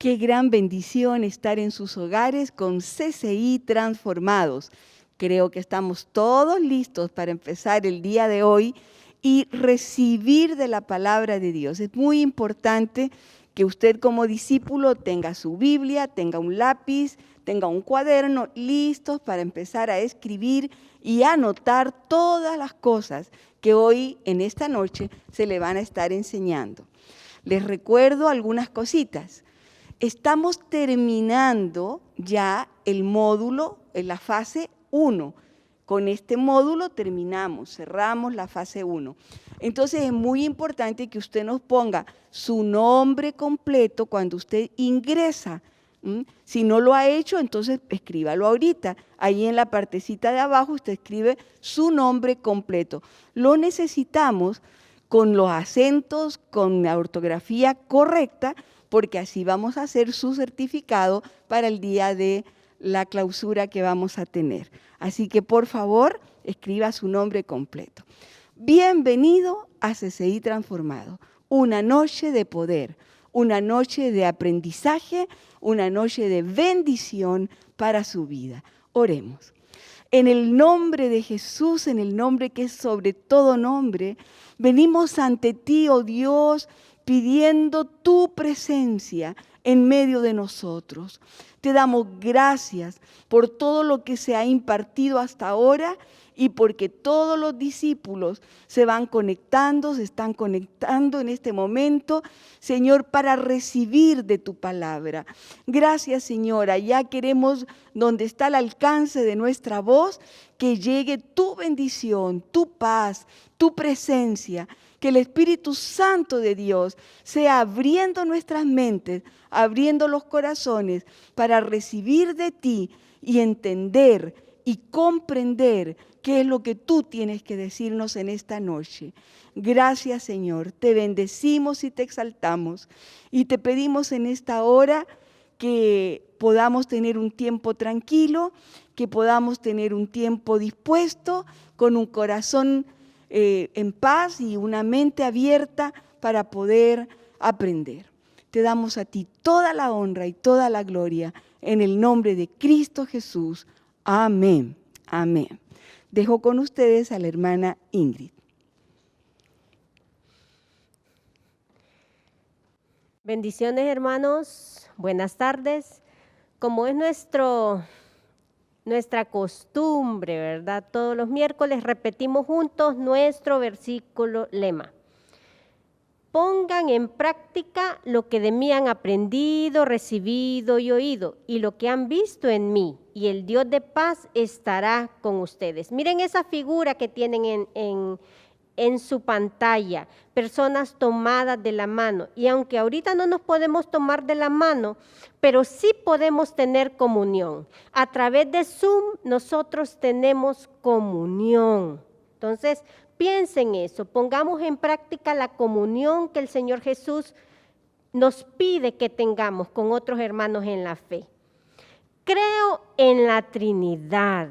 Qué gran bendición estar en sus hogares con CCI Transformados. Creo que estamos todos listos para empezar el día de hoy y recibir de la palabra de Dios. Es muy importante que usted como discípulo tenga su Biblia, tenga un lápiz, tenga un cuaderno listos para empezar a escribir y anotar todas las cosas que hoy, en esta noche, se le van a estar enseñando. Les recuerdo algunas cositas. Estamos terminando ya el módulo en la fase 1. Con este módulo terminamos, cerramos la fase 1. Entonces es muy importante que usted nos ponga su nombre completo cuando usted ingresa. Si no lo ha hecho, entonces escríbalo ahorita. Ahí en la partecita de abajo usted escribe su nombre completo. Lo necesitamos con los acentos, con la ortografía correcta, porque así vamos a hacer su certificado para el día de la clausura que vamos a tener. Así que por favor, escriba su nombre completo. Bienvenido a CCI Transformado, una noche de poder, una noche de aprendizaje, una noche de bendición para su vida. Oremos. En el nombre de Jesús, en el nombre que es sobre todo nombre, venimos ante ti, oh Dios, pidiendo tu presencia en medio de nosotros. Te damos gracias por todo lo que se ha impartido hasta ahora y porque todos los discípulos se van conectando, se están conectando en este momento, Señor, para recibir de tu palabra. Gracias, Señora, ya queremos, donde está el alcance de nuestra voz, que llegue tu bendición, tu paz, tu presencia, que el Espíritu Santo de Dios sea abriendo nuestras mentes, abriendo los corazones para recibir de ti y entender y comprender qué es lo que tú tienes que decirnos en esta noche. Gracias, Señor, te bendecimos y te exaltamos y te pedimos en esta hora que podamos tener un tiempo tranquilo, que podamos tener un tiempo dispuesto, con un corazón en paz y una mente abierta para poder aprender. Te damos a ti toda la honra y toda la gloria en el nombre de Cristo Jesús. Amén. Amén. Dejo con ustedes a la hermana Ingrid. Bendiciones, hermanos. Buenas tardes. Como es nuestra costumbre, ¿verdad? Todos los miércoles repetimos juntos nuestro versículo lema. Pongan en práctica lo que de mí han aprendido, recibido y oído, y lo que han visto en mí, y el Dios de paz estará con ustedes. Miren esa figura que tienen en su pantalla, personas tomadas de la mano. Y aunque ahorita no nos podemos tomar de la mano, pero sí podemos tener comunión. A través de Zoom nosotros tenemos comunión. Entonces, piensen eso, pongamos en práctica la comunión que el Señor Jesús nos pide que tengamos con otros hermanos en la fe. Creo en la Trinidad.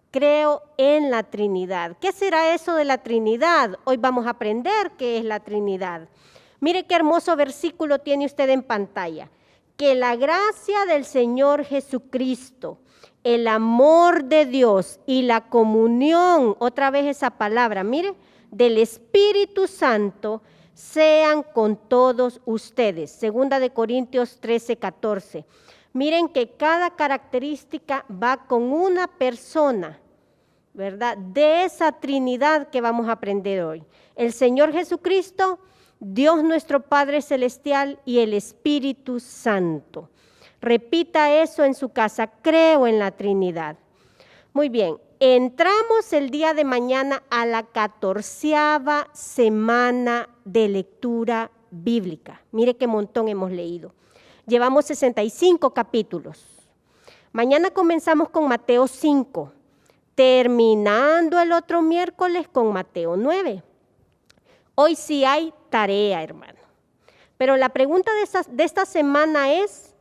Creo en la Trinidad. ¿Qué será eso de la Trinidad? Hoy vamos a aprender qué es la Trinidad. Mire qué hermoso versículo tiene usted en pantalla. Que la gracia del Señor Jesucristo, el amor de Dios y la comunión, otra vez esa palabra, mire, del Espíritu Santo, sean con todos ustedes. Segunda de Corintios 13:14. Miren que cada característica va con una persona, ¿verdad? De esa Trinidad que vamos a aprender hoy. El Señor Jesucristo, Dios nuestro Padre Celestial y el Espíritu Santo. Repita eso en su casa, creo en la Trinidad. Muy bien, entramos el día de mañana a la 14ª semana de lectura bíblica. Mire qué montón hemos leído. Llevamos 65 capítulos. Mañana comenzamos con Mateo 5, terminando el otro miércoles con Mateo 9. Hoy sí hay tarea, hermano. Pero la pregunta de esta semana es,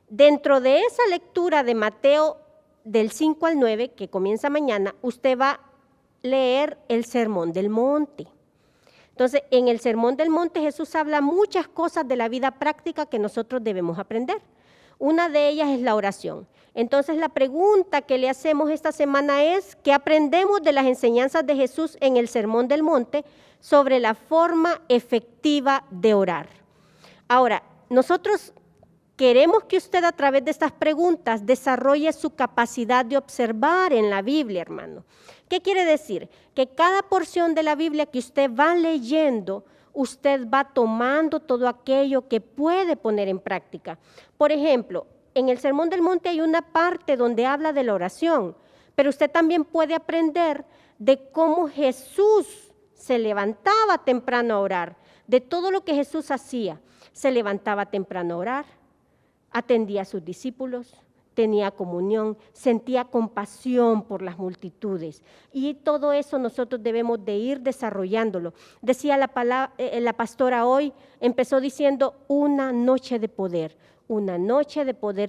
dentro de esa lectura de Mateo del 5 al 9, que comienza mañana, usted va a leer el Sermón del Monte. Entonces, en el Sermón del Monte Jesús habla muchas cosas de la vida práctica que nosotros debemos aprender. Una de ellas es la oración. Entonces la pregunta que le hacemos esta semana es, ¿qué aprendemos de las enseñanzas de Jesús en el Sermón del Monte sobre la forma efectiva de orar? Ahora, nosotros queremos que usted a través de estas preguntas desarrolle su capacidad de observar en la Biblia, hermano. ¿Qué quiere decir? Que cada porción de la Biblia que usted va leyendo, usted va tomando todo aquello que puede poner en práctica. Por ejemplo, en el Sermón del Monte hay una parte donde habla de la oración, pero usted también puede aprender de cómo Jesús se levantaba temprano a orar, de todo lo que Jesús hacía. Se levantaba temprano a orar, atendía a sus discípulos, tenía comunión, sentía compasión por las multitudes. Y todo eso nosotros debemos de ir desarrollándolo. Decía la pastora hoy, empezó diciendo una noche de poder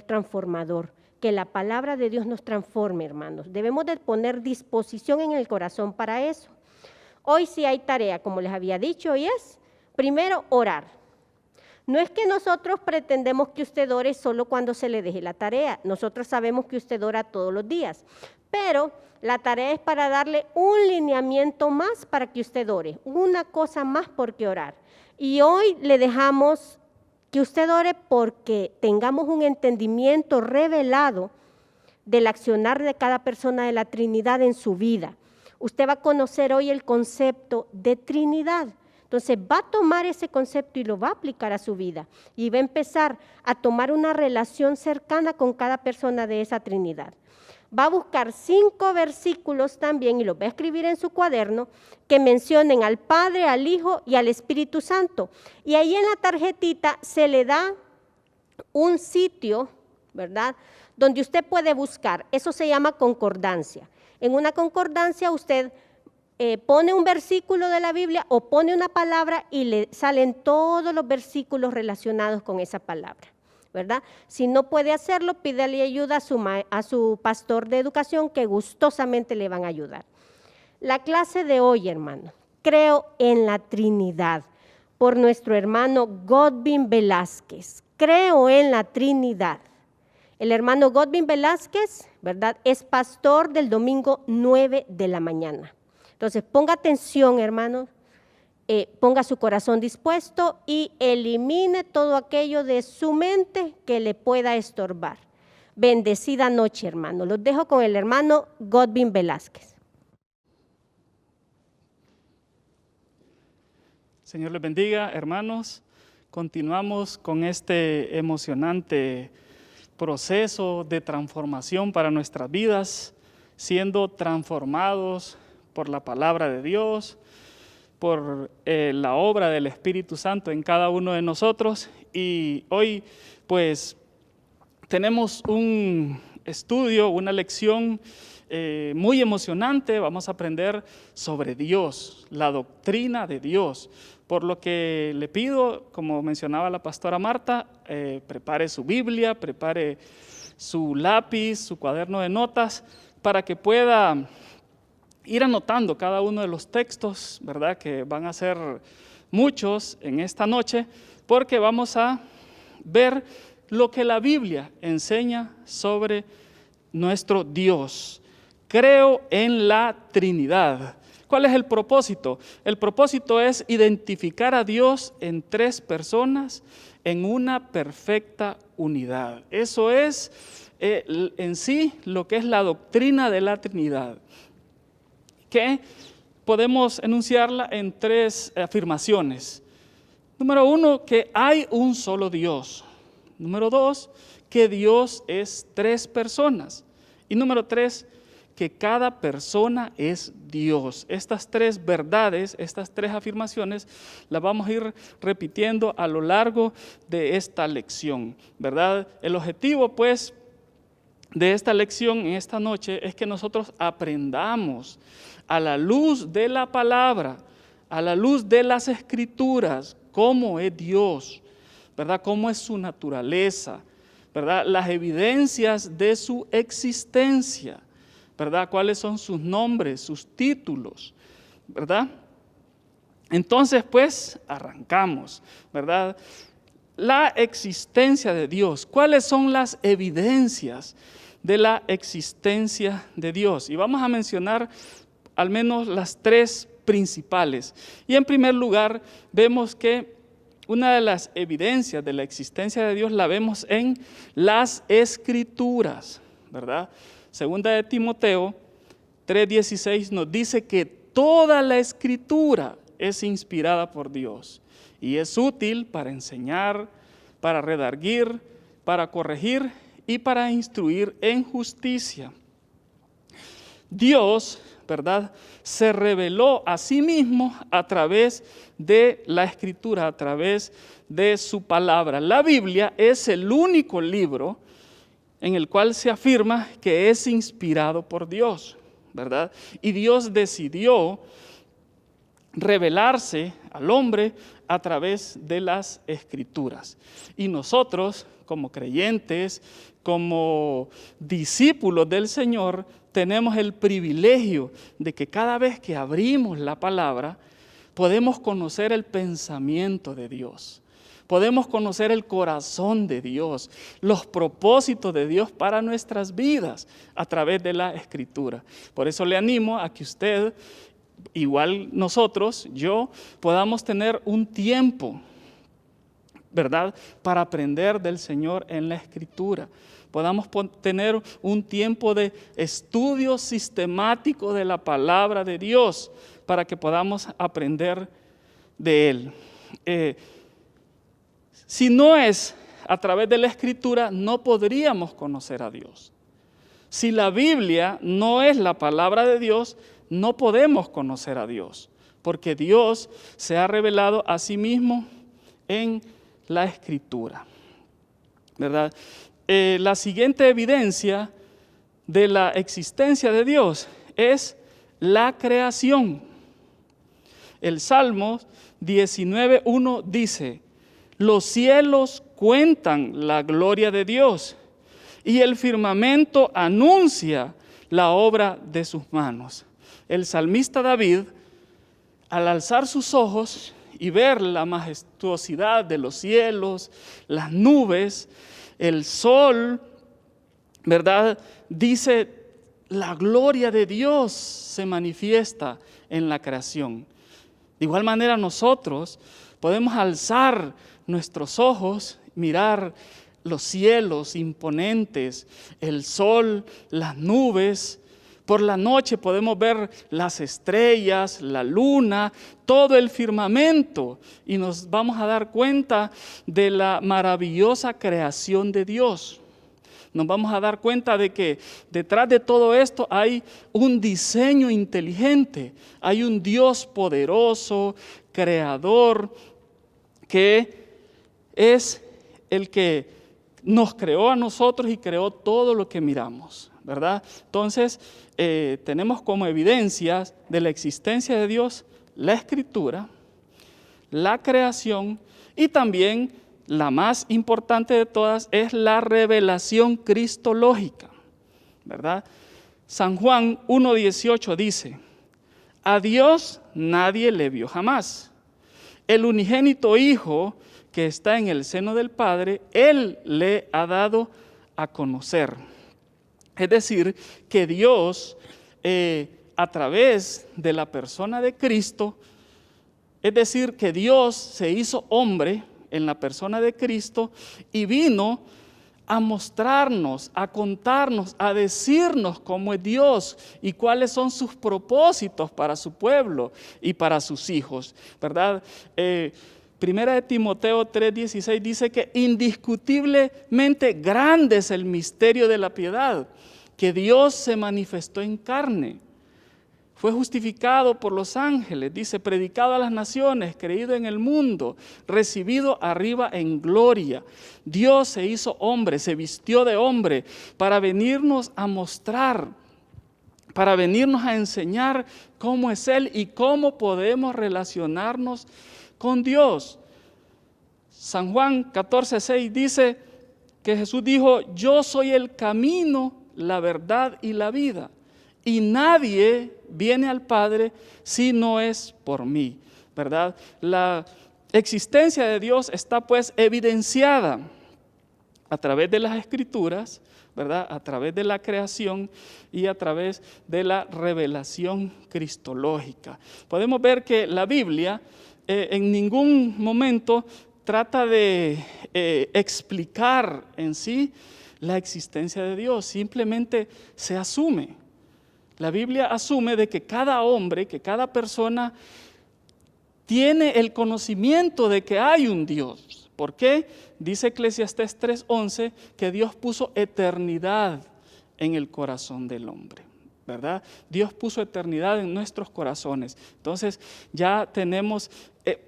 transformador. Que la palabra de Dios nos transforme, hermanos. Debemos de poner disposición en el corazón para eso. Hoy sí hay tarea, como les había dicho, y es, primero, orar. No es que nosotros pretendemos que usted ore solo cuando se le deje la tarea. Nosotros sabemos que usted ora todos los días, pero la tarea es para darle un lineamiento más para que usted ore, una cosa más por qué orar. Y hoy le dejamos que usted ore porque tengamos un entendimiento revelado del accionar de cada persona de la Trinidad en su vida. Usted va a conocer hoy el concepto de Trinidad. Entonces va a tomar ese concepto y lo va a aplicar a su vida y va a empezar a tomar una relación cercana con cada persona de esa Trinidad. Va a buscar 5 versículos también y los va a escribir en su cuaderno que mencionen al Padre, al Hijo y al Espíritu Santo. Y ahí en la tarjetita se le da un sitio, ¿verdad?, donde usted puede buscar. Eso se llama concordancia. En una concordancia usted pone un versículo de la Biblia o pone una palabra y le salen todos los versículos relacionados con esa palabra, ¿verdad? Si no puede hacerlo, pídale ayuda a su pastor de educación que gustosamente le van a ayudar. La clase de hoy, hermano, creo en la Trinidad, por nuestro hermano Godwin Velázquez. Creo en la Trinidad. El hermano Godwin Velázquez, ¿verdad?, es pastor del domingo 9 de la mañana. Entonces, ponga atención, hermano, ponga su corazón dispuesto y elimine todo aquello de su mente que le pueda estorbar. Bendecida noche, hermano. Los dejo con el hermano Godwin Velázquez. Señor les bendiga, hermanos. Continuamos con este emocionante proceso de transformación para nuestras vidas, siendo transformados por la palabra de Dios, por la obra del Espíritu Santo en cada uno de nosotros. Y hoy pues tenemos un estudio, una lección muy emocionante. Vamos a aprender sobre Dios, la doctrina de Dios. Por lo que le pido, como mencionaba la pastora Marta, prepare su Biblia, prepare su lápiz, su cuaderno de notas, para que pueda ir anotando cada uno de los textos, ¿verdad?, que van a ser muchos en esta noche, porque vamos a ver lo que la Biblia enseña sobre nuestro Dios. Creo en la Trinidad. ¿Cuál es el propósito? El propósito es identificar a Dios en 3 personas en una perfecta unidad. Eso es en sí lo que es la doctrina de la Trinidad, que podemos enunciarla en 3 afirmaciones. Número 1, que hay un solo Dios. Número 2, que Dios es 3 personas. Y número 3, que cada persona es Dios. Estas 3 verdades, estas 3 afirmaciones, las vamos a ir repitiendo a lo largo de esta lección, ¿verdad? El objetivo, pues, de esta lección en esta noche es que nosotros aprendamos a la luz de la palabra, a la luz de las Escrituras, cómo es Dios, ¿verdad? Cómo es su naturaleza, ¿verdad? Las evidencias de su existencia, ¿verdad? ¿Cuáles son sus nombres, sus títulos, ¿verdad? Entonces, pues, arrancamos, ¿verdad? la existencia de Dios. ¿Cuáles son las evidencias de la existencia de Dios? Y vamos a mencionar al menos las tres principales. Y en primer lugar, vemos que una de las evidencias de la existencia de Dios la vemos en las Escrituras, ¿verdad? Segunda de Timoteo 3:16 nos dice que toda la Escritura es inspirada por Dios y es útil para enseñar, para redarguir, para corregir y para instruir en justicia. Dios, ¿verdad?, se reveló a sí mismo a través de la Escritura, a través de su palabra. La Biblia es el único libro en el cual se afirma que es inspirado por Dios, ¿verdad? Y Dios decidió revelarse al hombre a través de las Escrituras. Y nosotros, como creyentes, como discípulos del Señor, tenemos el privilegio de que cada vez que abrimos la palabra, podemos conocer el pensamiento de Dios. Podemos conocer el corazón de Dios, los propósitos de Dios para nuestras vidas a través de la Escritura. Por eso le animo a que usted, igual nosotros, yo, podamos tener un tiempo, ¿verdad?, para aprender del Señor en la Escritura. Podamos tener un tiempo de estudio sistemático de la palabra de Dios para que podamos aprender de Él. Si no es a través de la Escritura, no podríamos conocer a Dios. Si la Biblia no es la palabra de Dios, no podemos conocer a Dios, porque Dios se ha revelado a sí mismo en la Escritura, ¿verdad? La siguiente evidencia de la existencia de Dios es la creación. El Salmo 19:1 dice: los cielos cuentan la gloria de Dios y el firmamento anuncia la obra de sus manos. El salmista David, al alzar sus ojos y ver la majestuosidad de los cielos, las nubes, el sol, ¿verdad?, dice: la gloria de Dios se manifiesta en la creación. De igual manera nosotros podemos alzar nuestros ojos, mirar los cielos imponentes, el sol, las nubes. Por la noche podemos ver las estrellas, la luna, todo el firmamento, y nos vamos a dar cuenta de la maravillosa creación de Dios. Nos vamos a dar cuenta de que detrás de todo esto hay un diseño inteligente, hay un Dios poderoso, creador, que es el que nos creó a nosotros y creó todo lo que miramos, ¿verdad? Entonces, tenemos como evidencias de la existencia de Dios la Escritura, la creación y también la más importante de todas es la revelación cristológica, ¿verdad? San Juan 1:18 dice: a Dios nadie le vio jamás. El unigénito Hijo que está en el seno del Padre, Él le ha dado a conocer. Es decir, que Dios, a través de la persona de Cristo, es decir, que Dios se hizo hombre en la persona de Cristo y vino a mostrarnos, a contarnos, a decirnos cómo es Dios y cuáles son sus propósitos para su pueblo y para sus hijos, ¿verdad? Primera de Timoteo 3:16 dice que indiscutiblemente grande es el misterio de la piedad, que Dios se manifestó en carne. Fue justificado por los ángeles, dice, predicado a las naciones, creído en el mundo, recibido arriba en gloria. Dios se hizo hombre, se vistió de hombre para venirnos a mostrar, para venirnos a enseñar cómo es Él y cómo podemos relacionarnos con Dios. San Juan 14:6 dice que Jesús dijo: yo soy el camino, la verdad y la vida. Y nadie viene al Padre si no es por mí, ¿verdad? La existencia de Dios está pues evidenciada a través de las Escrituras, ¿verdad? A través de la creación y a través de la revelación cristológica. Podemos ver que la Biblia en ningún momento trata de explicar en sí la existencia de Dios, simplemente se asume. La Biblia asume de que cada hombre, que cada persona tiene el conocimiento de que hay un Dios. ¿Por qué? Dice Eclesiastés 3:11 que Dios puso eternidad en el corazón del hombre, ¿verdad? Dios puso eternidad en nuestros corazones. Entonces ya tenemos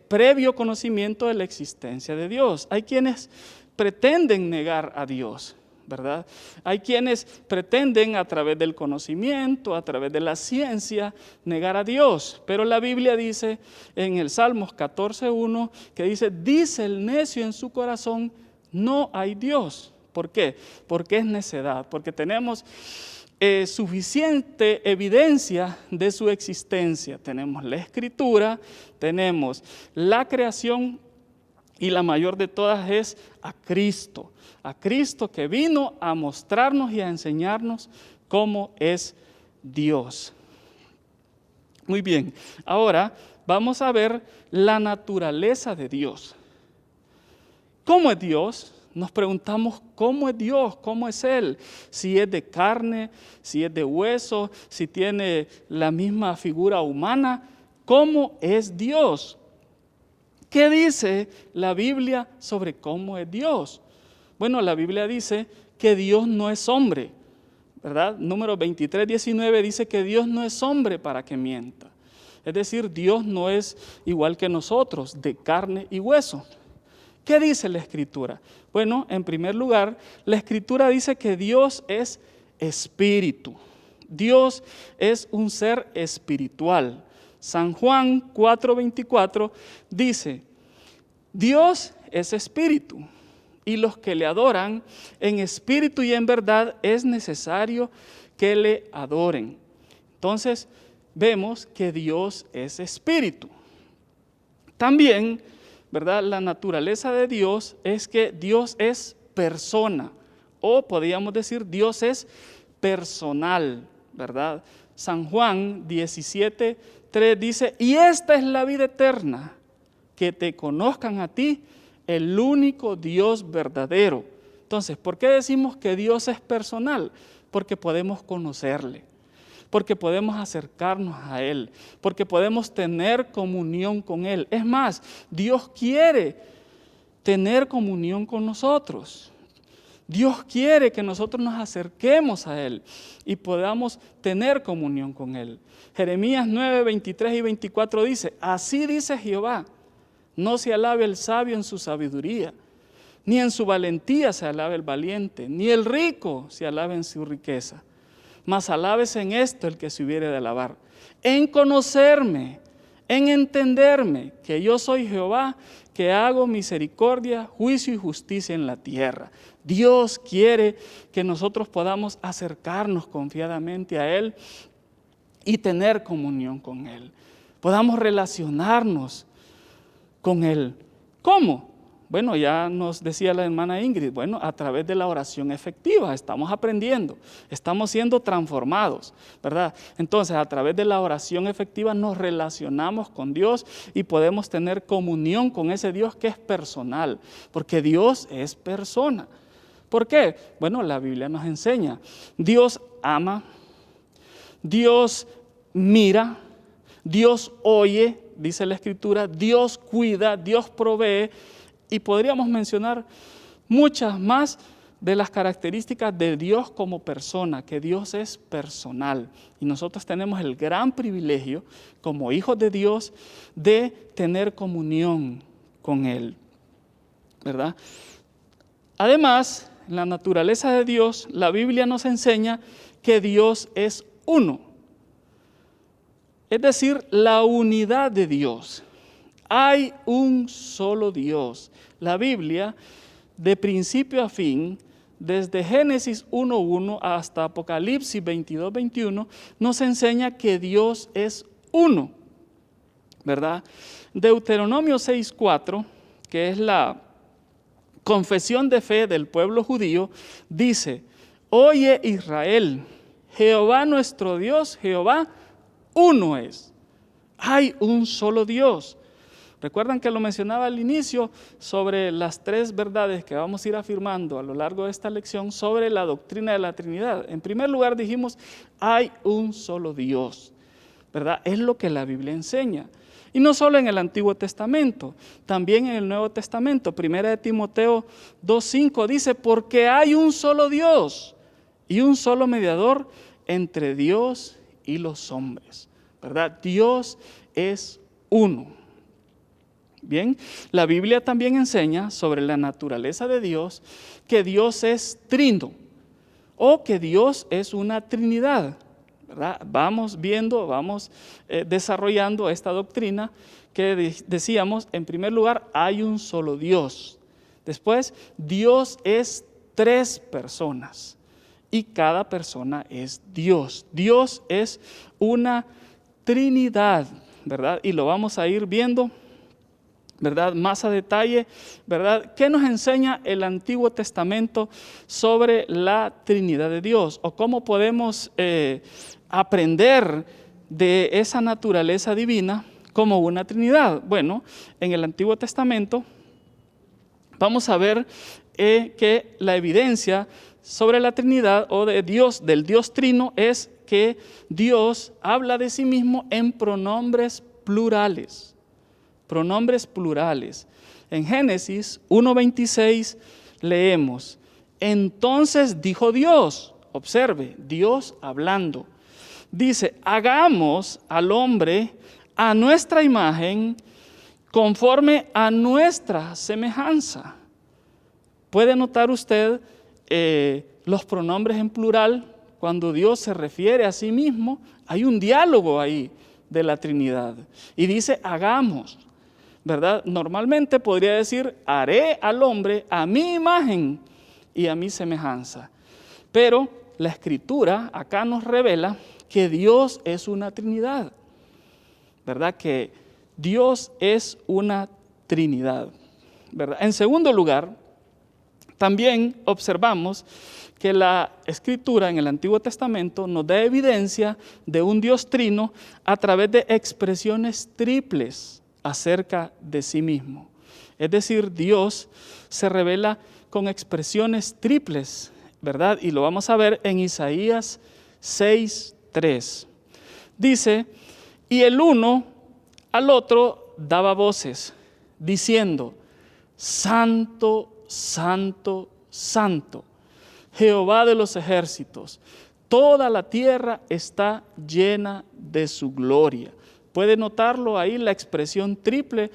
previo conocimiento de la existencia de Dios. Hay quienes pretenden negar a Dios, ¿verdad? Hay quienes pretenden a través del conocimiento, a través de la ciencia, negar a Dios. Pero la Biblia dice en el Salmos 14:1 que dice el necio en su corazón, no hay Dios. ¿Por qué? Porque es necedad, porque tenemos suficiente evidencia de su existencia. Tenemos la Escritura, tenemos la creación y la mayor de todas es a Cristo que vino a mostrarnos y a enseñarnos cómo es Dios. Muy bien, ahora vamos a ver la naturaleza de Dios. ¿Cómo es Dios? Nos preguntamos cómo es Dios, cómo es Él, si es de carne, si es de hueso, si tiene la misma figura humana, ¿cómo es Dios? ¿Qué dice la Biblia sobre cómo es Dios? Bueno, la Biblia dice que Dios no es hombre, ¿verdad? Número 23:19 dice que Dios no es hombre para que mienta. Es decir, Dios no es igual que nosotros, de carne y hueso. ¿Qué dice la Escritura? Bueno, en primer lugar, la Escritura dice que Dios es espíritu. Dios es un ser espiritual. San Juan 4:24 dice, Dios es espíritu y los que le adoran en espíritu y en verdad es necesario que le adoren. Entonces, vemos que Dios es espíritu. También, ¿verdad? La naturaleza de Dios es que Dios es persona, o podríamos decir Dios es personal, ¿verdad? San Juan 17:3 dice, y esta es la vida eterna, que te conozcan a ti, el único Dios verdadero. Entonces, ¿por qué decimos que Dios es personal? Porque podemos conocerle, porque podemos acercarnos a Él, porque podemos tener comunión con Él. Es más, Dios quiere tener comunión con nosotros. Dios quiere que nosotros nos acerquemos a Él y podamos tener comunión con Él. Jeremías 9:23 y 24 dice, así dice Jehová, no se alabe el sabio en su sabiduría, ni en su valentía se alabe el valiente, ni el rico se alabe en su riqueza. Mas alábese en esto el que se hubiere de alabar, en conocerme, en entenderme, que yo soy Jehová, que hago misericordia, juicio y justicia en la tierra. Dios quiere que nosotros podamos acercarnos confiadamente a Él y tener comunión con Él. Podamos relacionarnos con Él. ¿Cómo? Bueno, ya nos decía la hermana Ingrid, bueno, a través de la oración efectiva, estamos aprendiendo, estamos siendo transformados, ¿verdad? Entonces, a través de la oración efectiva nos relacionamos con Dios y podemos tener comunión con ese Dios que es personal, porque Dios es persona. ¿Por qué? Bueno, la Biblia nos enseña, Dios ama, Dios mira, Dios oye, dice la Escritura, Dios cuida, Dios provee, y podríamos mencionar muchas más de las características de Dios como persona, que Dios es personal. Y nosotros tenemos el gran privilegio, como hijos de Dios, de tener comunión con Él, ¿verdad? Además, en la naturaleza de Dios, la Biblia nos enseña que Dios es uno. Es decir, la unidad de Dios. Hay un solo Dios. La Biblia, de principio a fin, desde Génesis 1:1 hasta Apocalipsis 22:21, nos enseña que Dios es uno, ¿verdad? Deuteronomio 6:4, que es la confesión de fe del pueblo judío, dice: oye Israel, Jehová nuestro Dios, Jehová uno es. Hay un solo Dios. Recuerdan que lo mencionaba al inicio sobre las tres verdades que vamos a ir afirmando a lo largo de esta lección sobre la doctrina de la Trinidad. En primer lugar dijimos, hay un solo Dios, ¿verdad? Es lo que la Biblia enseña. Y no solo en el Antiguo Testamento, también en el Nuevo Testamento. Primera de Timoteo 2:5 dice, porque hay un solo Dios y un solo mediador entre Dios y los hombres, ¿verdad? Dios es uno. Bien, la Biblia también enseña sobre la naturaleza de Dios, que Dios es trino o que Dios es una trinidad, ¿verdad? Vamos viendo, vamos desarrollando esta doctrina que decíamos, en primer lugar, hay un solo Dios. Después, Dios es tres personas y cada persona es Dios. Dios es una trinidad, ¿verdad? Y lo vamos a ir viendo, ¿verdad? Más a detalle, ¿verdad? ¿Qué nos enseña el Antiguo Testamento sobre la Trinidad de Dios? ¿O cómo podemos aprender de esa naturaleza divina como una Trinidad? Bueno, en el Antiguo Testamento vamos a ver que la evidencia sobre la Trinidad o de Dios, del Dios Trino, es que Dios habla de sí mismo en pronombres plurales. Pronombres plurales. En Génesis 1:26 leemos, entonces dijo Dios, observe, Dios hablando, dice, hagamos al hombre a nuestra imagen, conforme a nuestra semejanza. ¿Puede notar usted los pronombres en plural? Cuando Dios se refiere a sí mismo, hay un diálogo ahí de la Trinidad. Y dice, hagamos. ¿Verdad? Normalmente podría decir, haré al hombre a mi imagen y a mi semejanza. Pero la Escritura acá nos revela que Dios es una Trinidad, ¿verdad? Que Dios es una Trinidad, ¿verdad? En segundo lugar, también observamos que la Escritura en el Antiguo Testamento nos da evidencia de un Dios trino a través de expresiones triples acerca de sí mismo. Es decir, Dios se revela con expresiones triples, ¿verdad? Y lo vamos a ver en Isaías 6:3. Dice, y el uno al otro daba voces, diciendo, Santo, Santo, Santo, Jehová de los ejércitos, toda la tierra está llena de su gloria. Puede notarlo ahí la expresión triple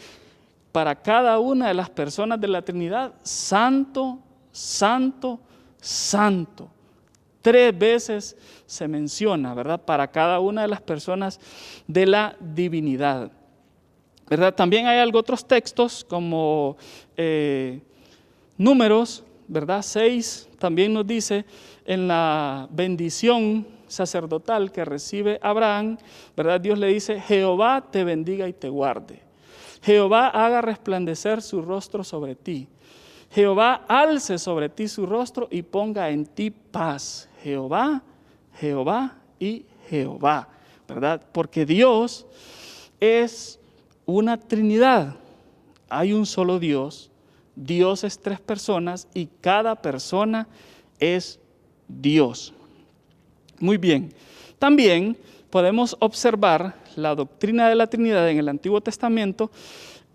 para cada una de las personas de la Trinidad. Santo, Santo, Santo. 3 veces se menciona, ¿verdad? Para cada una de las personas de la divinidad, ¿verdad? También hay otros textos como Números, ¿verdad? 6 también nos dice en la bendición sacerdotal que recibe Abraham, ¿verdad? Dios le dice, Jehová te bendiga y te guarde. Jehová haga resplandecer su rostro sobre ti. Jehová alce sobre ti su rostro y ponga en ti paz. Jehová, Jehová y Jehová, ¿verdad? Porque Dios es una Trinidad. Hay un solo Dios. Dios es 3 personas y cada persona es Dios. Muy bien. También podemos observar la doctrina de la Trinidad en el Antiguo Testamento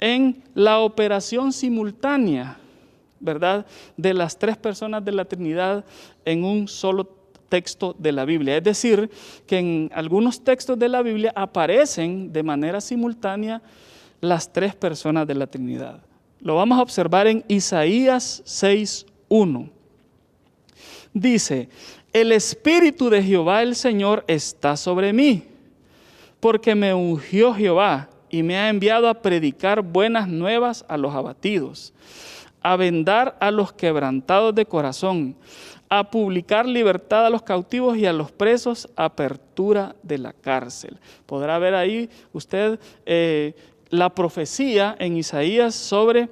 en la operación simultánea, ¿verdad? De las 3 personas de la Trinidad en un solo texto de la Biblia. Es decir, que en algunos textos de la Biblia aparecen de manera simultánea las 3 personas de la Trinidad. Lo vamos a observar en Isaías 6:1. Dice, el Espíritu de Jehová el Señor está sobre mí, porque me ungió Jehová y me ha enviado a predicar buenas nuevas a los abatidos, a vendar a los quebrantados de corazón, a publicar libertad a los cautivos y a los presos, apertura de la cárcel. Podrá ver ahí usted la profecía en Isaías sobre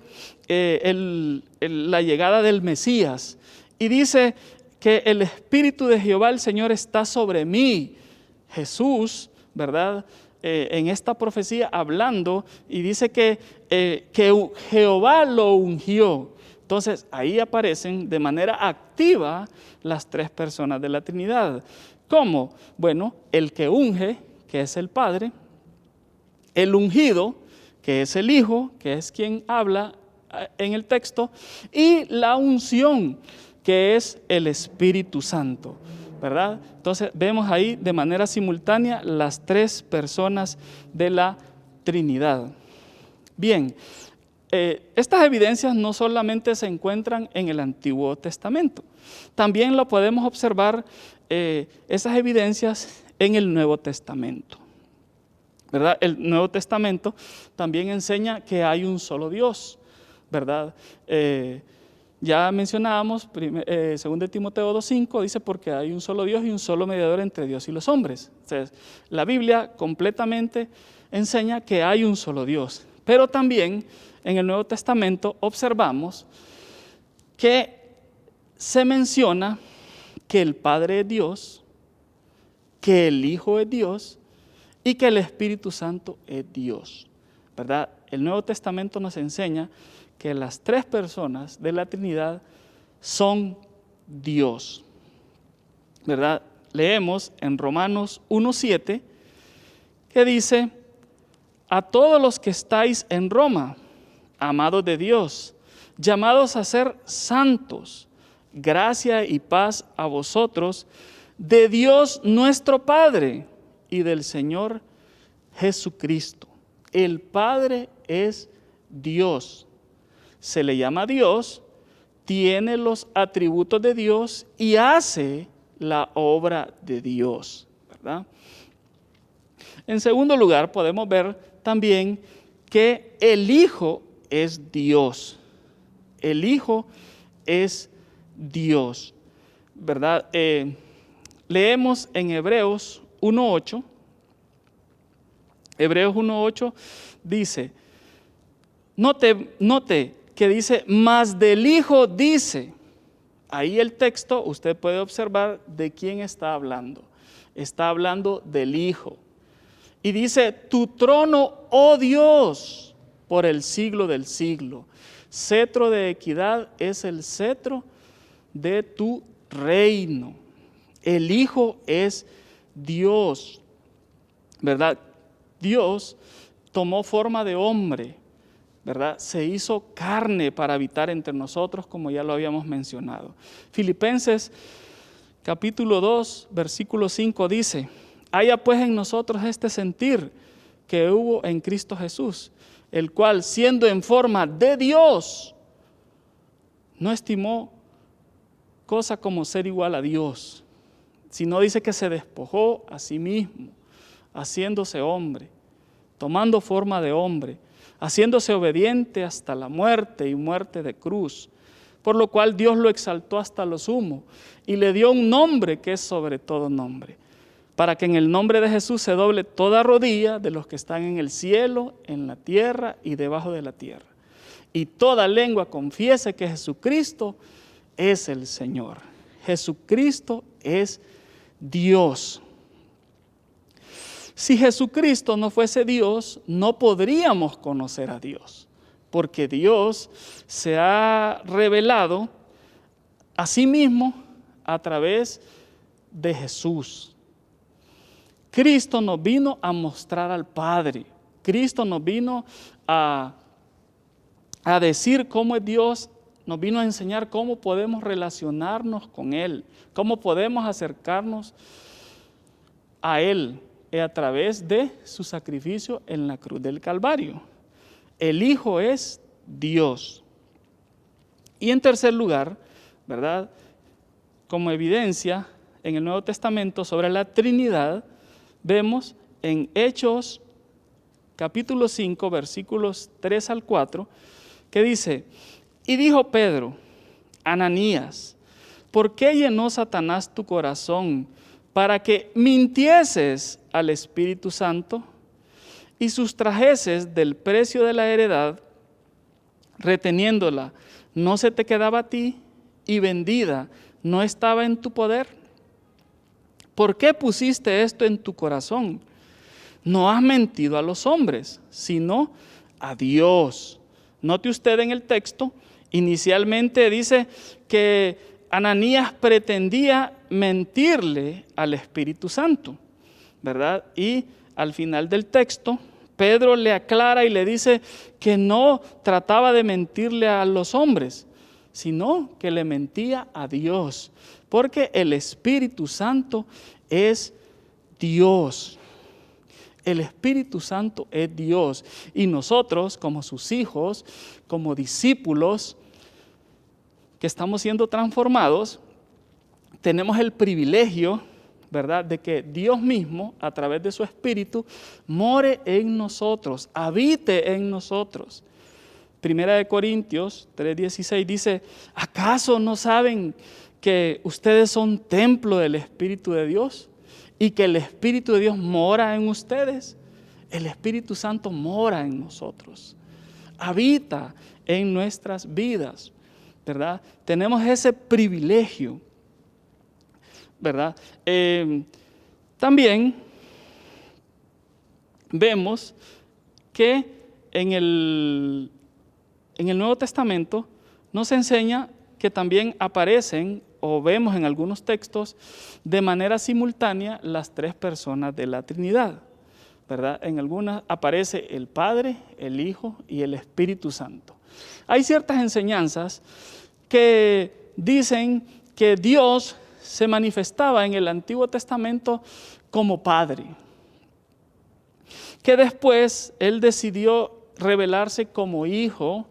la llegada del Mesías. Y dice que el Espíritu de Jehová, el Señor, está sobre mí. Jesús, ¿verdad?, en esta profecía hablando, y dice que Jehová lo ungió. Entonces, ahí aparecen de manera activa las tres personas de la Trinidad. ¿Cómo? Bueno, el que unge, que es el Padre, el ungido, que es el Hijo, que es quien habla en el texto, y la unción, que es el Espíritu Santo, ¿verdad? Entonces, vemos ahí de manera simultánea las tres personas de la Trinidad. Bien, estas evidencias no solamente se encuentran en el Antiguo Testamento, también lo podemos observar, esas evidencias en el Nuevo Testamento, ¿verdad? El Nuevo Testamento también enseña que hay un solo Dios, ¿verdad? Ya mencionábamos, 2 Timoteo 2:5, dice porque hay un solo Dios y un solo mediador entre Dios y los hombres. Entonces, la Biblia completamente enseña que hay un solo Dios, pero también en el Nuevo Testamento observamos que se menciona que el Padre es Dios, que el Hijo es Dios y que el Espíritu Santo es Dios, ¿verdad? El Nuevo Testamento nos enseña que las tres personas de la Trinidad son Dios, ¿verdad? Leemos en Romanos 1:7 que dice: a todos los que estáis en Roma, amados de Dios, llamados a ser santos, gracia y paz a vosotros, de Dios nuestro Padre y del Señor Jesucristo. El Padre es Dios. Se le llama Dios, tiene los atributos de Dios y hace la obra de Dios, ¿verdad? En segundo lugar, podemos ver también que el Hijo es Dios. El Hijo es Dios, ¿verdad? Leemos en Hebreos 1:8. Hebreos 1:8 dice, note que dice, mas del Hijo dice. Ahí el texto, usted puede observar de quién está hablando. Está hablando del Hijo. Y dice, tu trono, oh Dios, por el siglo del siglo. Cetro de equidad es el cetro de tu reino. El Hijo es Dios, ¿verdad? Dios tomó forma de hombre, ¿verdad? Se hizo carne para habitar entre nosotros, como ya lo habíamos mencionado. Filipenses capítulo 2, versículo 5 dice, haya pues en nosotros este sentir que hubo en Cristo Jesús, el cual siendo en forma de Dios, no estimó cosa como ser igual a Dios, sino dice que se despojó a sí mismo, haciéndose hombre, tomando forma de hombre, haciéndose obediente hasta la muerte y muerte de cruz, por lo cual Dios lo exaltó hasta lo sumo y le dio un nombre que es sobre todo nombre, para que en el nombre de Jesús se doble toda rodilla de los que están en el cielo, en la tierra y debajo de la tierra, y toda lengua confiese que Jesucristo es el Señor. Jesucristo es Dios. Si Jesucristo no fuese Dios, no podríamos conocer a Dios, porque Dios se ha revelado a sí mismo a través de Jesús. Cristo nos vino a mostrar al Padre. Cristo nos vino a decir cómo es Dios, nos vino a enseñar cómo podemos relacionarnos con Él, cómo podemos acercarnos a Él a través de su sacrificio en la cruz del Calvario. El Hijo es Dios. Y en tercer lugar, ¿verdad? Como evidencia en el Nuevo Testamento sobre la Trinidad, vemos en Hechos capítulo 5, versículos 3 al 4, que dice, y dijo Pedro, Ananías, ¿por qué llenó Satanás tu corazón para que mintieses al Espíritu Santo y sustrajeses del precio de la heredad, reteniéndola? ¿No se te quedaba a ti y vendida no estaba en tu poder? ¿Por qué pusiste esto en tu corazón? No has mentido a los hombres, sino a Dios. Note usted en el texto, inicialmente dice que Ananías pretendía mentirle al Espíritu Santo, ¿verdad? Y al final del texto, Pedro le aclara y le dice que no trataba de mentirle a los hombres, sino que le mentía a Dios, porque el Espíritu Santo es Dios. El Espíritu Santo es Dios, y nosotros, como sus hijos, como discípulos que estamos siendo transformados, tenemos el privilegio, ¿verdad?, de que Dios mismo, a través de su Espíritu, more en nosotros, habite en nosotros. Primera de Corintios 3:16 dice: ¿acaso no saben que ustedes son templo del Espíritu de Dios y que el Espíritu de Dios mora en ustedes? El Espíritu Santo mora en nosotros, habita en nuestras vidas, ¿verdad? Tenemos ese privilegio, ¿verdad? También vemos que en el Nuevo Testamento nos enseña que también aparecen, o vemos en algunos textos, de manera simultánea las tres personas de la Trinidad, ¿verdad? En algunas aparece el Padre, el Hijo y el Espíritu Santo. Hay ciertas enseñanzas que dicen que Dios se manifestaba en el Antiguo Testamento como Padre, que después Él decidió revelarse como Hijo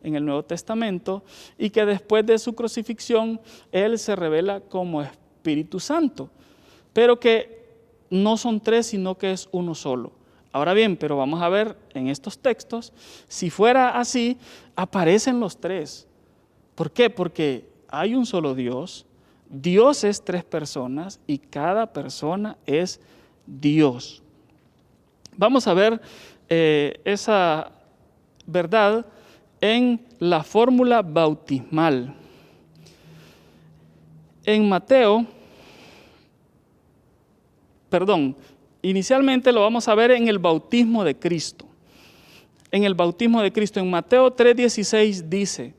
en el Nuevo Testamento, y que después de su crucifixión Él se revela como Espíritu Santo, pero que no son tres, sino que es uno solo. Ahora bien, pero vamos a ver en estos textos, si fuera así, aparecen los tres. ¿Por qué? Porque hay un solo Dios, Dios es tres personas y cada persona es Dios. Vamos a ver esa verdad en la fórmula bautismal. Inicialmente lo vamos a ver en el bautismo de Cristo. En el bautismo de Cristo, en Mateo 3:16 dice: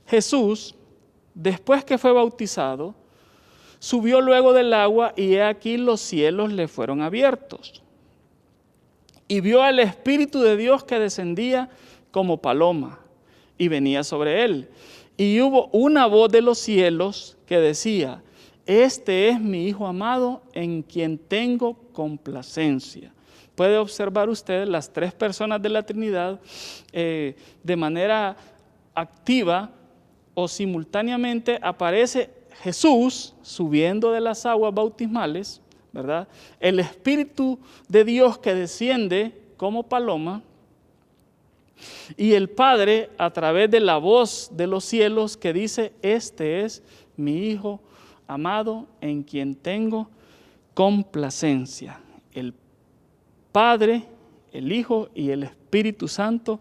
Jesús, después que fue bautizado, subió luego del agua, y he aquí los cielos le fueron abiertos. Y vio al Espíritu de Dios que descendía como paloma y venía sobre él. Y hubo una voz de los cielos que decía: este es mi Hijo amado, en quien tengo complacencia. Puede observar usted las tres personas de la Trinidad de manera activa o simultáneamente. Aparece Jesús subiendo de las aguas bautismales, ¿verdad? El Espíritu de Dios que desciende como paloma, y el Padre a través de la voz de los cielos que dice: este es mi Hijo amado, en quien tengo complacencia. El Padre, el Hijo y el Espíritu Santo,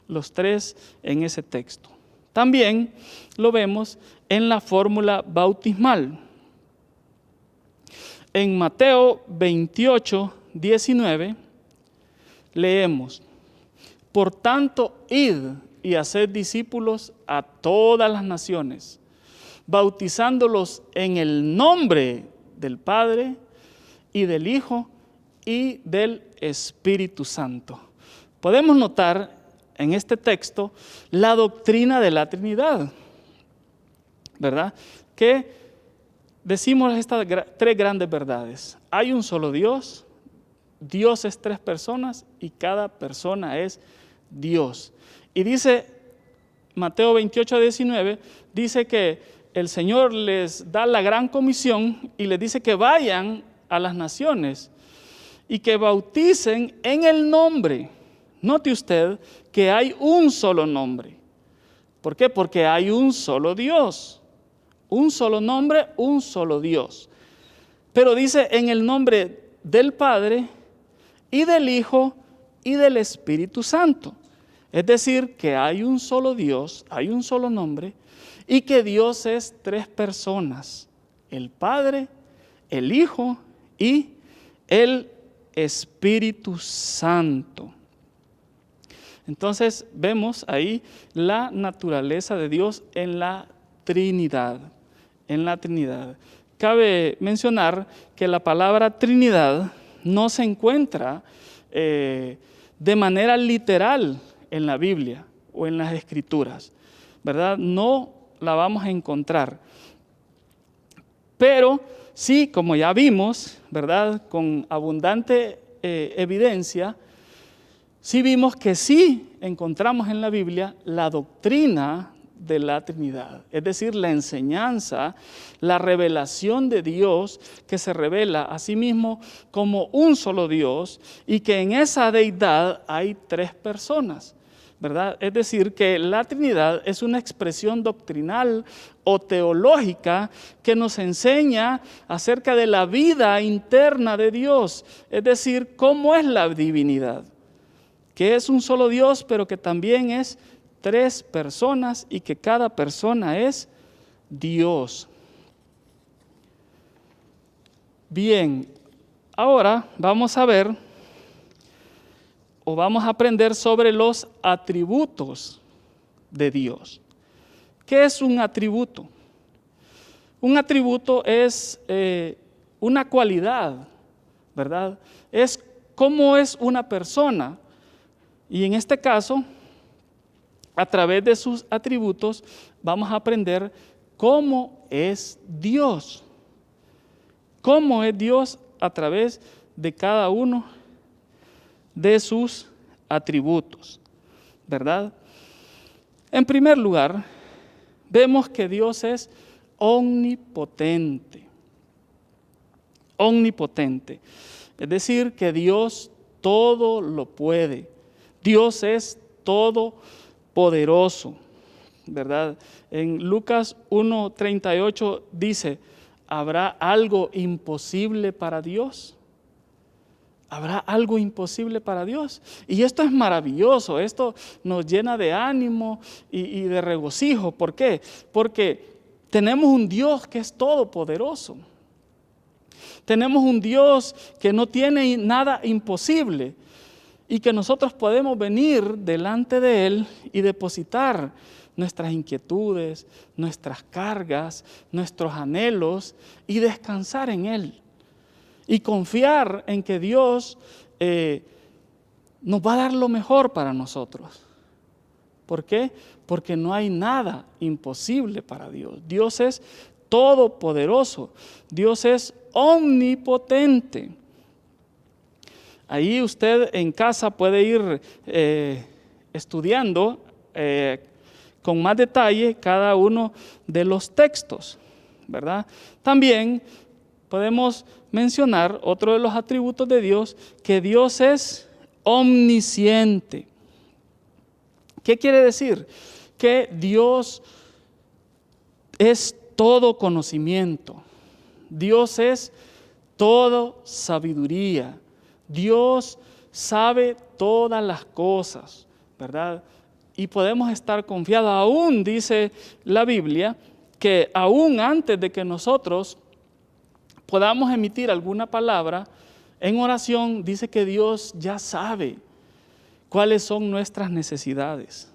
los tres en ese texto. También lo vemos en la fórmula bautismal. En Mateo 28:19 leemos: por tanto, id y haced discípulos a todas las naciones, bautizándolos en el nombre del Padre y del Hijo y del Espíritu Santo. Podemos notar en este texto la doctrina de la Trinidad, ¿verdad? Que decimos estas tres grandes verdades: hay un solo Dios, Dios es tres personas y cada persona es Dios. Y dice Mateo 28:19, dice que el Señor les da la gran comisión y les dice que vayan a las naciones y que bauticen en el nombre. Note usted que hay un solo nombre. ¿Por qué? Porque hay un solo Dios. Un solo nombre, un solo Dios. Pero dice en el nombre del Padre y del Hijo y del Espíritu Santo. Es decir, que hay un solo Dios, hay un solo nombre y que Dios es 3 personas. El Padre, el Hijo y el Espíritu Santo. Entonces vemos ahí la naturaleza de Dios en la Trinidad. En la Trinidad. Cabe mencionar que la palabra Trinidad no se encuentra de manera literal en la Biblia o en las Escrituras, ¿verdad? No la vamos a encontrar. Pero sí, como ya vimos, ¿verdad? Con abundante evidencia, sí vimos que sí encontramos en la Biblia la doctrina de la Trinidad, es decir, la enseñanza, la revelación de Dios que se revela a sí mismo como un solo Dios y que en esa deidad hay 3 personas, ¿verdad? Es decir, que la Trinidad es una expresión doctrinal o teológica que nos enseña acerca de la vida interna de Dios, es decir, cómo es la divinidad, que es un solo Dios, pero que también es 3 personas y que cada persona es Dios. Bien, ahora vamos a ver o vamos a aprender sobre los atributos de Dios. ¿Qué es un atributo? Un atributo es una cualidad, ¿verdad? Es cómo es una persona. Y en este caso, a través de sus atributos, vamos a aprender cómo es Dios. Cómo es Dios a través de cada uno de sus atributos, ¿verdad? En primer lugar, vemos que Dios es omnipotente. Omnipotente. Es decir, que Dios todo lo puede. Dios es todopoderoso, ¿verdad? En Lucas 1:38 dice, ¿habrá algo imposible para Dios? ¿Habrá algo imposible para Dios? Y esto es maravilloso, esto nos llena de ánimo y de regocijo. ¿Por qué? Porque tenemos un Dios que es todopoderoso. Tenemos un Dios que no tiene nada imposible y que nosotros podemos venir delante de Él y depositar nuestras inquietudes, nuestras cargas, nuestros anhelos y descansar en Él. Y confiar en que Dios nos va a dar lo mejor para nosotros. ¿Por qué? Porque no hay nada imposible para Dios. Dios es todopoderoso. Dios es omnipotente. Ahí usted en casa puede ir estudiando con más detalle cada uno de los textos, ¿verdad? También podemos mencionar otro de los atributos de Dios, que Dios es omnisciente. ¿Qué quiere decir? Que Dios es todo conocimiento. Dios es todo sabiduría. Dios sabe todas las cosas, ¿verdad? Y podemos estar confiados. Aún dice la Biblia que aún antes de que nosotros podamos emitir alguna palabra en oración, dice que Dios ya sabe cuáles son nuestras necesidades.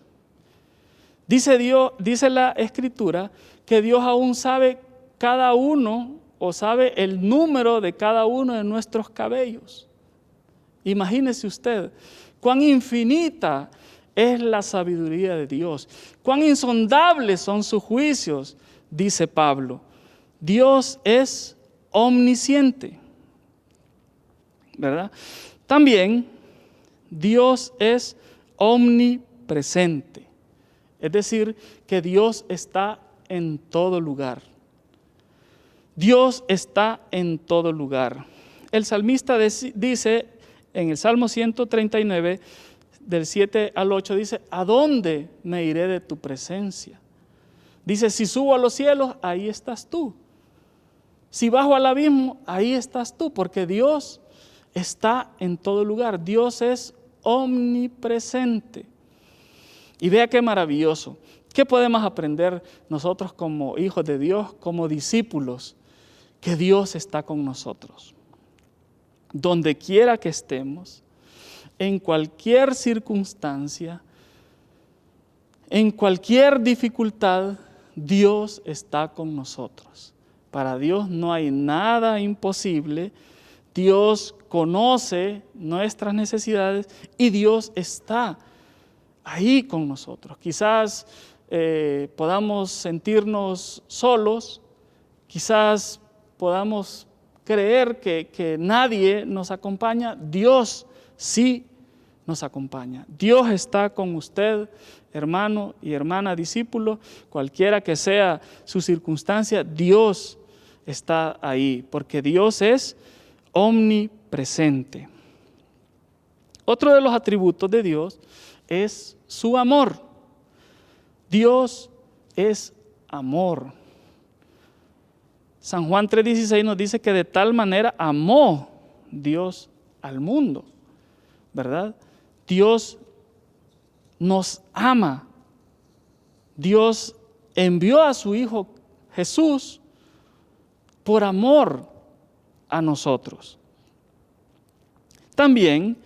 Dice la Escritura que Dios aún sabe cada uno o sabe el número de cada uno de nuestros cabellos. Imagínese usted cuán infinita es la sabiduría de Dios, cuán insondables son sus juicios, dice Pablo. Dios es omnisciente, ¿verdad? También Dios es omnipresente, es decir, que Dios está en todo lugar. Dios está en todo lugar. El salmista dice en el Salmo 139, del 7 al 8, dice, ¿a dónde me iré de tu presencia? Dice, si subo a los cielos, ahí estás tú. Si bajo al abismo, ahí estás tú, porque Dios está en todo lugar. Dios es omnipresente. Y vea qué maravilloso. ¿Qué podemos aprender nosotros como hijos de Dios, como discípulos? Que Dios está con nosotros. Donde quiera que estemos, en cualquier circunstancia, en cualquier dificultad, Dios está con nosotros. Para Dios no hay nada imposible. Dios conoce nuestras necesidades y Dios está ahí con nosotros. Quizás podamos sentirnos solos, quizás podamos creer que nadie nos acompaña. Dios sí nos acompaña. Dios está con usted, hermano y hermana, discípulo, cualquiera que sea su circunstancia, Dios está ahí, porque Dios es omnipresente. Otro de los atributos de Dios es su amor. Dios es amor. San Juan 3:16 nos dice que de tal manera amó Dios al mundo, ¿verdad? Dios nos ama. Dios envió a su Hijo Jesús por amor a nosotros. También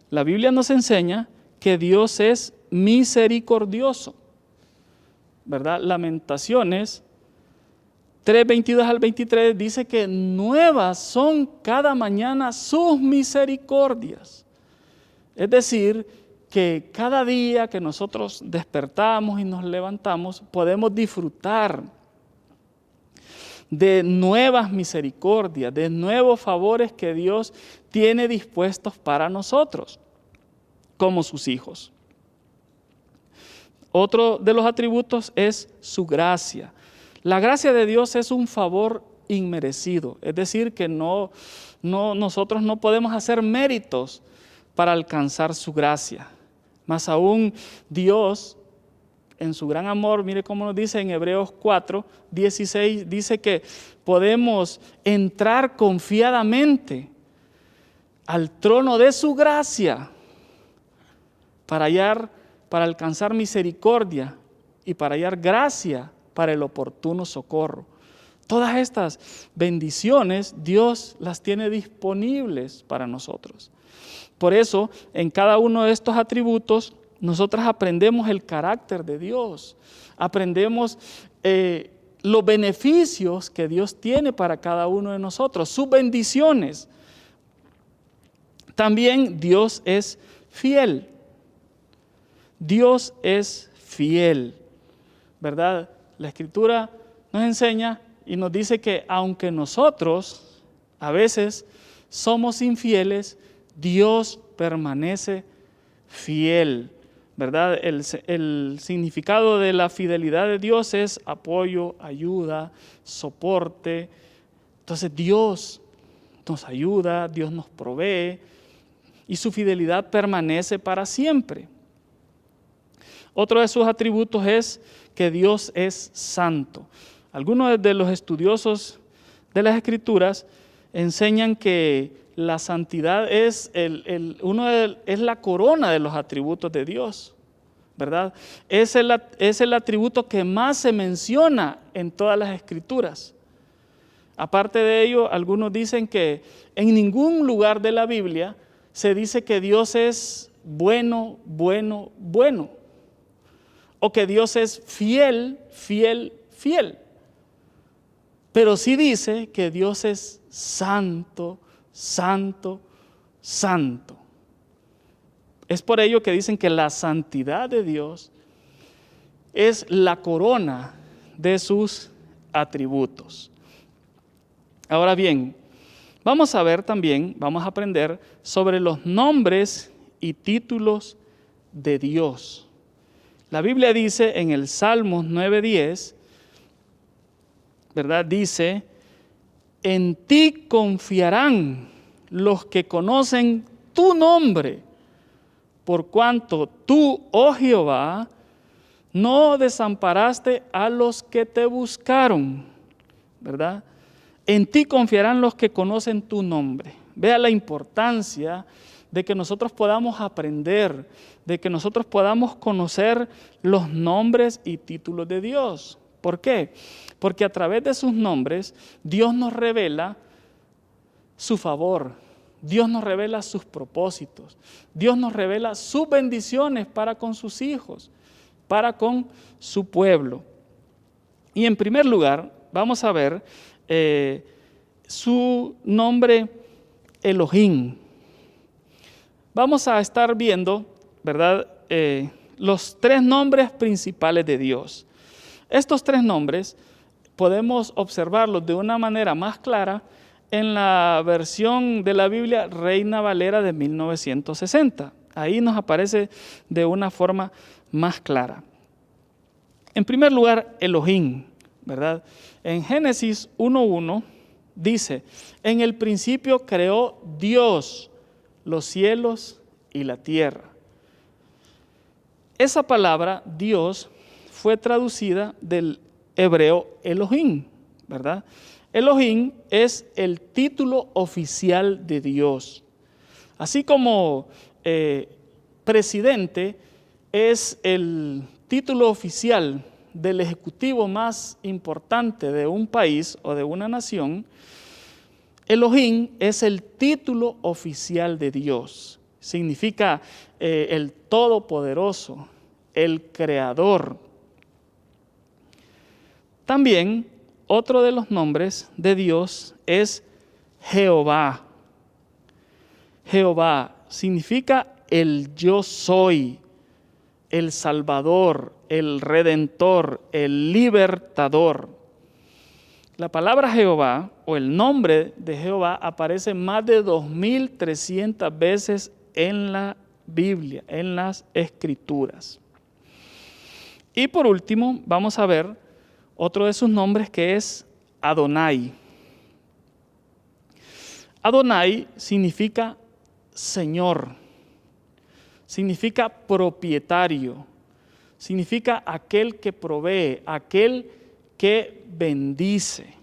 la Biblia nos enseña que Dios es misericordioso, ¿verdad? Lamentaciones 3:22 al 23 dice que nuevas son cada mañana sus misericordias. Es decir, que cada día que nosotros despertamos y nos levantamos, podemos disfrutar de nuevas misericordias, de nuevos favores que Dios tiene dispuestos para nosotros, como sus hijos. Otro de los atributos es su gracia. La gracia de Dios es un favor inmerecido, es decir, que nosotros no podemos hacer méritos para alcanzar su gracia. Más aún, Dios, en su gran amor, mire cómo nos dice en Hebreos 4:16, dice que podemos entrar confiadamente al trono de su gracia para alcanzar misericordia y para hallar gracia para el oportuno socorro. Todas estas bendiciones Dios las tiene disponibles para nosotros. Por eso, en cada uno de estos atributos, nosotros aprendemos el carácter de Dios, aprendemos los beneficios que Dios tiene para cada uno de nosotros, sus bendiciones. También Dios es fiel. Dios es fiel, ¿verdad? La Escritura nos enseña y nos dice que aunque nosotros a veces somos infieles, Dios permanece fiel, ¿verdad? El significado de la fidelidad de Dios es apoyo, ayuda, soporte. Entonces Dios nos ayuda, Dios nos provee y su fidelidad permanece para siempre. Otro de sus atributos es que Dios es santo. Algunos de los estudiosos de las Escrituras enseñan que la santidad es es la corona de los atributos de Dios, ¿verdad? Es el atributo que más se menciona en todas las Escrituras. Aparte de ello, algunos dicen que en ningún lugar de la Biblia se dice que Dios es bueno, bueno, bueno, o que Dios es fiel, fiel, fiel. Pero sí dice que Dios es santo, santo, santo. Es por ello que dicen que la santidad de Dios es la corona de sus atributos. Ahora bien, vamos a aprender sobre los nombres y títulos de Dios. La Biblia dice en el Salmos 9:10, ¿verdad? Dice, en ti confiarán los que conocen tu nombre, por cuanto tú, oh Jehová, no desamparaste a los que te buscaron, ¿verdad? En ti confiarán los que conocen tu nombre. Vea la importancia de que nosotros podamos aprender, de que nosotros podamos conocer los nombres y títulos de Dios. ¿Por qué? Porque a través de sus nombres, Dios nos revela su favor, Dios nos revela sus propósitos, Dios nos revela sus bendiciones para con sus hijos, para con su pueblo. Y en primer lugar, vamos a ver su nombre Elohim. Vamos a estar viendo, ¿verdad?, los tres nombres principales de Dios. Estos tres nombres podemos observarlos de una manera más clara en la versión de la Biblia Reina Valera de 1960. Ahí nos aparece de una forma más clara. En primer lugar, Elohim, ¿verdad? En Génesis 1:1 dice, en el principio creó Dios los cielos y la tierra. Esa palabra, Dios, fue traducida del hebreo Elohim, ¿verdad? Elohim es el título oficial de Dios. Así como presidente es el título oficial del ejecutivo más importante de un país o de una nación, Elohim es el título oficial de Dios. Significa el Todopoderoso, el Creador. También otro de los nombres de Dios es Jehová. Jehová significa el yo soy, el Salvador, el Redentor, el Libertador. La palabra Jehová o el nombre de Jehová aparece más de 2.300 veces en la Biblia, en las Escrituras. Y por último, vamos a ver otro de sus nombres que es Adonai. Adonai significa Señor, significa propietario, significa aquel que provee, aquel que bendice.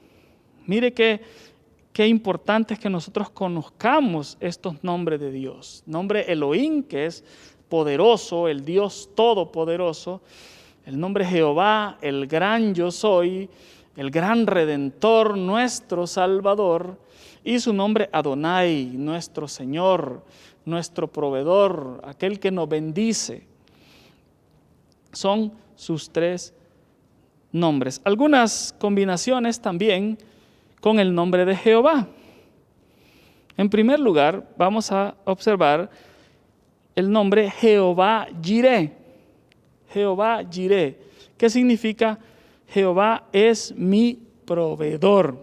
Mire qué importante es que nosotros conozcamos estos nombres de Dios. Nombre Elohim, que es poderoso, el Dios todopoderoso. El nombre Jehová, el gran yo soy, el gran Redentor, nuestro Salvador. Y su nombre Adonai, nuestro Señor, nuestro proveedor, aquel que nos bendice. Son sus tres nombres. Algunas combinaciones también con el nombre de Jehová. En primer lugar, vamos a observar el nombre Jehová Jireh. Jehová Jireh, que significa Jehová es mi proveedor.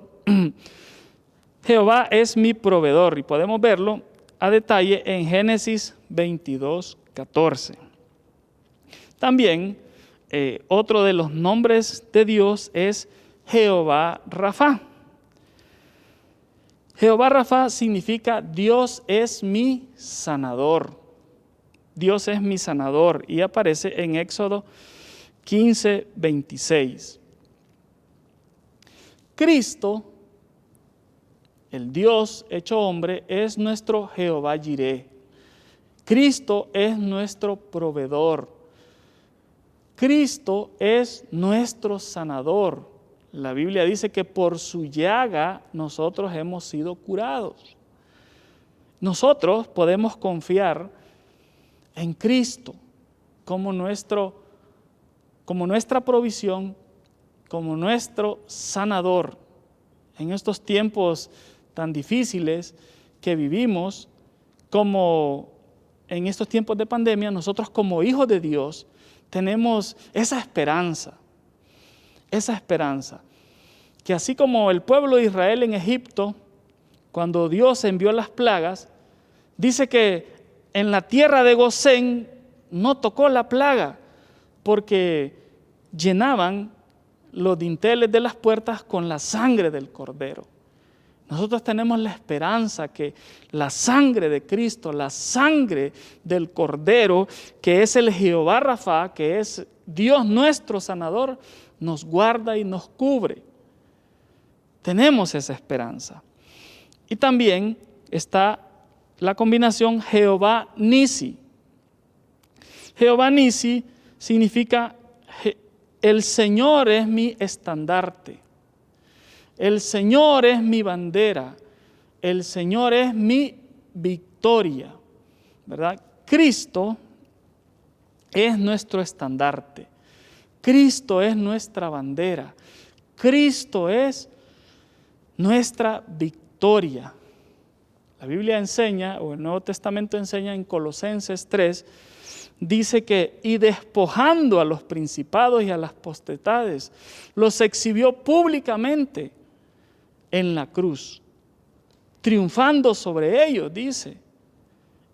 Jehová es mi proveedor y podemos verlo a detalle en Génesis 22:14. También otro de los nombres de Dios es Jehová Rafa. Jehová Rafa significa Dios es mi sanador. Dios es mi sanador y aparece en Éxodo 15:26. Cristo, el Dios hecho hombre, es nuestro Jehová Jireh. Cristo es nuestro proveedor. Cristo es nuestro sanador. La Biblia dice que por su llaga nosotros hemos sido curados. Nosotros podemos confiar en Cristo como nuestra provisión, como nuestro sanador. En estos tiempos tan difíciles que vivimos, como en estos tiempos de pandemia, nosotros como hijos de Dios tenemos esa esperanza, que así como el pueblo de Israel en Egipto, cuando Dios envió las plagas, dice que en la tierra de Gosén no tocó la plaga, porque llenaban los dinteles de las puertas con la sangre del Cordero. Nosotros tenemos la esperanza que la sangre de Cristo, la sangre del Cordero, que es el Jehová Rafa, que es Dios nuestro sanador nos guarda y nos cubre. Tenemos esa esperanza. Y también está la combinación Jehová Nisi. Jehová Nisi significa el Señor es mi estandarte, el Señor es mi bandera, el Señor es mi victoria, ¿verdad? Cristo es nuestro estandarte, Cristo es nuestra bandera, Cristo es nuestra victoria. La Biblia enseña, o el Nuevo Testamento enseña en Colosenses 3, dice que, y despojando a los principados y a las potestades, los exhibió públicamente en la cruz, triunfando sobre ellos, dice,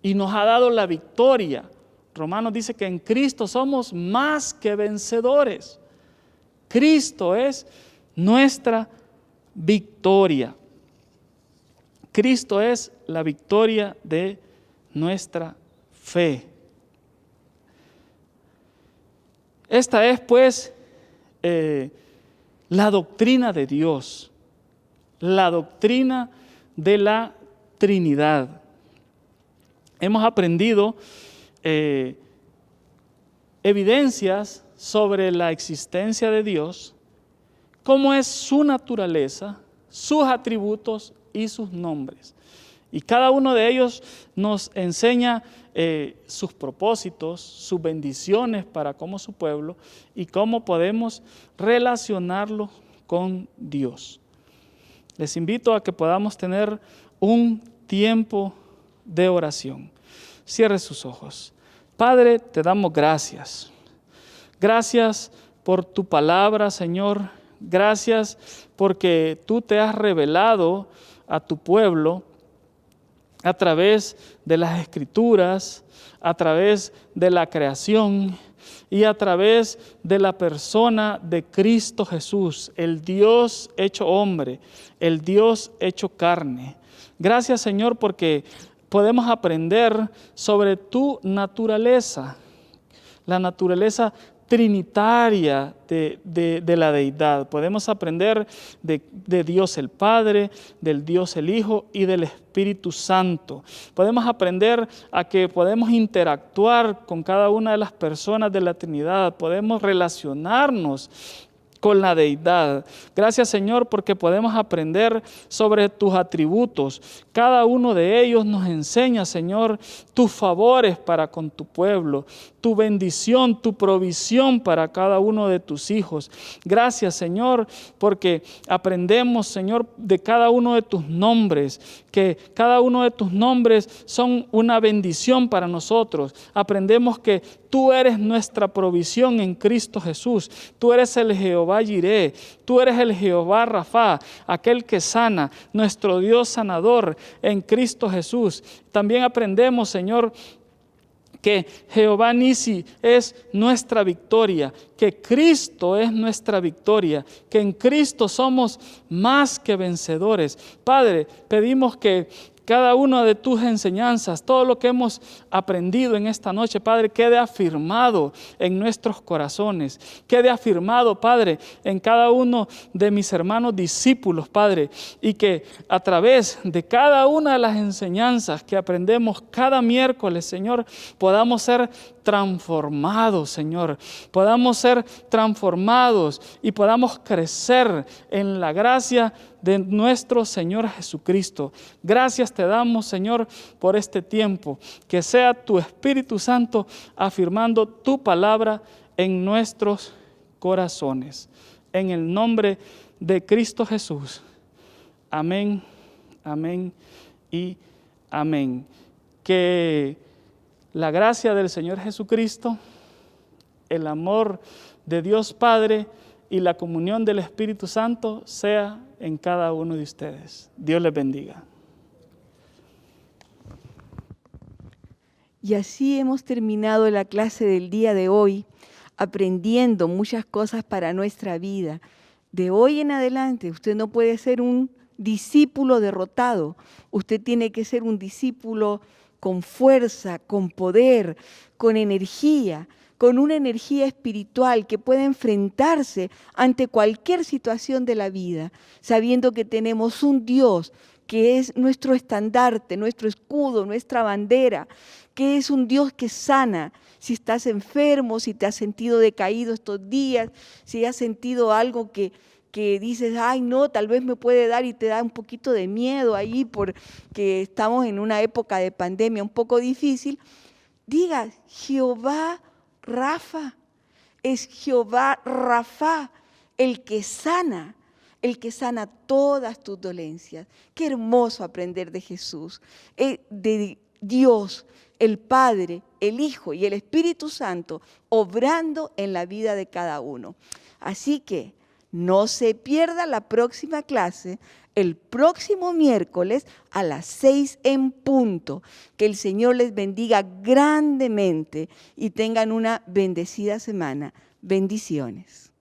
y nos ha dado la victoria. Romanos dice que en Cristo somos más que vencedores. Cristo es nuestra victoria. Cristo es la victoria de nuestra fe. Esta es pues la doctrina de Dios, la doctrina de la Trinidad. Hemos aprendido evidencias sobre la existencia de Dios, cómo es su naturaleza, sus atributos y sus nombres. Y cada uno de ellos nos enseña sus propósitos, sus bendiciones para como su pueblo y cómo podemos relacionarlo con Dios. Les invito a que podamos tener un tiempo de oración. Cierre sus ojos. Padre, te damos gracias. Gracias por tu palabra, Señor. Gracias porque tú te has revelado a tu pueblo a través de las Escrituras, a través de la creación y a través de la persona de Cristo Jesús, el Dios hecho hombre, el Dios hecho carne. Gracias, Señor, porque podemos aprender sobre tu naturaleza, la naturaleza trinitaria de la deidad. Podemos aprender de Dios el Padre, del Dios el Hijo y del Espíritu Santo. Podemos aprender a que podemos interactuar con cada una de las personas de la Trinidad. Podemos relacionarnos con la deidad. Gracias, Señor, porque podemos aprender sobre tus atributos. Cada uno de ellos nos enseña, Señor, tus favores para con tu pueblo, tu bendición, tu provisión para cada uno de tus hijos. Gracias, Señor, porque aprendemos, Señor, de cada uno de tus nombres, que cada uno de tus nombres son una bendición para nosotros. Aprendemos que tú eres nuestra provisión en Cristo Jesús. Tú eres el Jehová Jireh. Tú eres el Jehová Rafa, aquel que sana, nuestro Dios sanador en Cristo Jesús. También aprendemos, Señor, que Jehová Nisi es nuestra victoria, que Cristo es nuestra victoria, que en Cristo somos más que vencedores. Padre, pedimos que cada una de tus enseñanzas, todo lo que hemos aprendido en esta noche, Padre, quede afirmado en nuestros corazones, quede afirmado, Padre, en cada uno de mis hermanos discípulos, Padre, y que a través de cada una de las enseñanzas que aprendemos cada miércoles, Señor, podamos ser transformados, Señor, podamos ser transformados y podamos crecer en la gracia de nuestro Señor Jesucristo. Gracias te damos, Señor, por este tiempo. Que sea tu Espíritu Santo afirmando tu palabra en nuestros corazones. En el nombre de Cristo Jesús. Amén, amén y amén. Que la gracia del Señor Jesucristo, el amor de Dios Padre y la comunión del Espíritu Santo sea en cada uno de ustedes. Dios les bendiga. Y así hemos terminado la clase del día de hoy, aprendiendo muchas cosas para nuestra vida. De hoy en adelante, usted no puede ser un discípulo derrotado. Usted tiene que ser un discípulo con fuerza, con poder, con energía, con una energía espiritual que pueda enfrentarse ante cualquier situación de la vida, sabiendo que tenemos un Dios que es nuestro estandarte, nuestro escudo, nuestra bandera, que es un Dios que sana. Si estás enfermo, si te has sentido decaído estos días, si has sentido algo que dices, ay no, tal vez me puede dar y te da un poquito de miedo ahí porque estamos en una época de pandemia un poco difícil, diga, Jehová Rafa, es Jehová Rafa, el que sana todas tus dolencias. Qué hermoso aprender de Jesús, de Dios, el Padre, el Hijo y el Espíritu Santo, obrando en la vida de cada uno. Así que no se pierda la próxima clase, el próximo miércoles a las 6 en punto. Que el Señor les bendiga grandemente y tengan una bendecida semana. Bendiciones.